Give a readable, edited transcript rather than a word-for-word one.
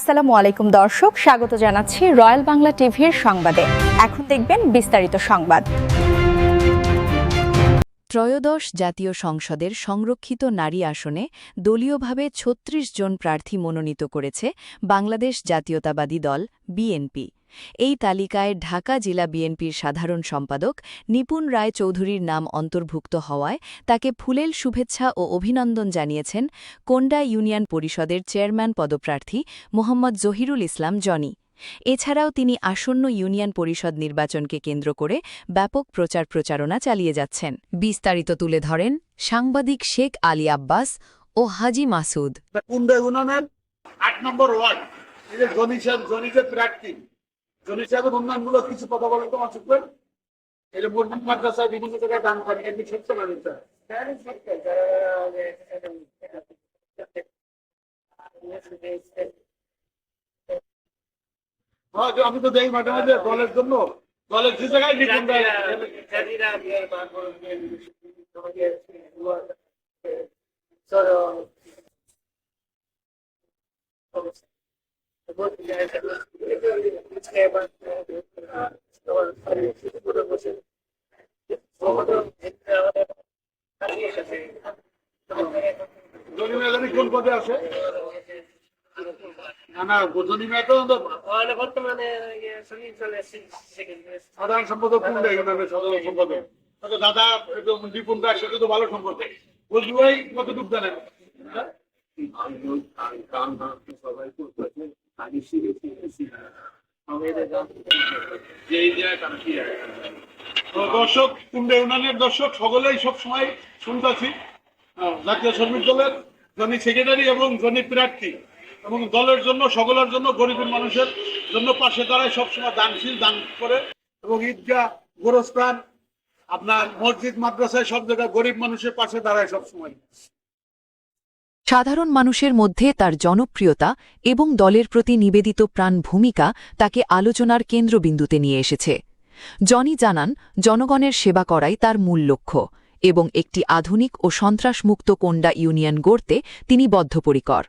আসসালামু আলাইকুম দর্শক, স্বাগত জানাচ্ছি রয়্যাল বাংলা টিভির সংবাদে। এখন দেখবেন বিস্তারিত সংবাদ। ত্রয়োদশ জাতীয় সংসদের সংরক্ষিত নারী আসনে দলীয়ভাবে ৩৬ জন প্রার্থী মনোনীত করেছে বাংলাদেশ জাতীয়তাবাদী দল বিএনপি। এই তালিকায় ঢাকা জেলা বিএনপির সাধারণ সম্পাদক নিপুণ রায় চৌধুরীর নাম অন্তর্ভুক্ত হওয়ায় তাকে ফুলেল শুভেচ্ছা ও অভিনন্দন জানিয়েছেন কোন্ডা ইউনিয়ন পরিষদের চেয়ারম্যান পদপ্রার্থী মোহাম্মদ জহিরুল ইসলাম জনি। এছাড়াও তিনি আসন্ন ইউনিয়ন পরিষদ নির্বাচনকে কেন্দ্র করে ব্যাপক প্রচারণা চালিয়ে যাচ্ছেন। বিস্তারিত তুলে ধরেন সাংবাদিক শেখ আলী আব্বাস ও হাজি মাসুদ। কোন্ডা ইউনিয়নের ৮ নম্বর ওয়ার্ড, এই যে জনি প্রার্থী, জনি সাহেবের উন্নয়নমূলক কিছু কথা বলেন তো মাসুদ ভাই। এই যে মসজিদ মাদ্রাসায় বিভিন্ন জায়গায় দান করে, এমনি সত্য মানুষ আমি তো দেখি মাঝে মাঝে দলের জন্য, দলের যে জায়গায় কোন পদে আছে সাধারণ সম্পাদক, সাধারণ সম্পাদক দাদা দীপন দাস সাথে তো ভালো সম্পর্ক। বলছি ভাই কতটুকু জানেন? দর্শক, কুন্ডা ইউনিয়নের দর্শক সকলেই সবসময় শুনতেছি জাতীয় শ্রমিক দলের জনি সেক্রেটারি এবং জনি প্রার্থী এবং দলের জন্য, সকলের জন্য, গরিবের মানুষের জন্য পাশে দাঁড়ায়, সবসময় দানশীল, দান করে এবং ঈদগাহ, গোরস্থান, আপনার মসজিদ মাদ্রাসায় সব জায়গায় গরিব মানুষের পাশে দাঁড়ায় সবসময়। সাধারণ মানুষের মধ্যে তার জনপ্রিয়তা এবং দলের প্রতি নিবেদিত প্রাণ ভূমিকা তাকে আলোচনার কেন্দ্রবিন্দুতে নিয়ে এসেছে। জনি জানান, জনগণের সেবা করাই তার মূল লক্ষ্য এবং একটি আধুনিক ও সন্ত্রাসমুক্ত কোন্ডা ইউনিয়ন গড়তে তিনি বদ্ধপরিকর।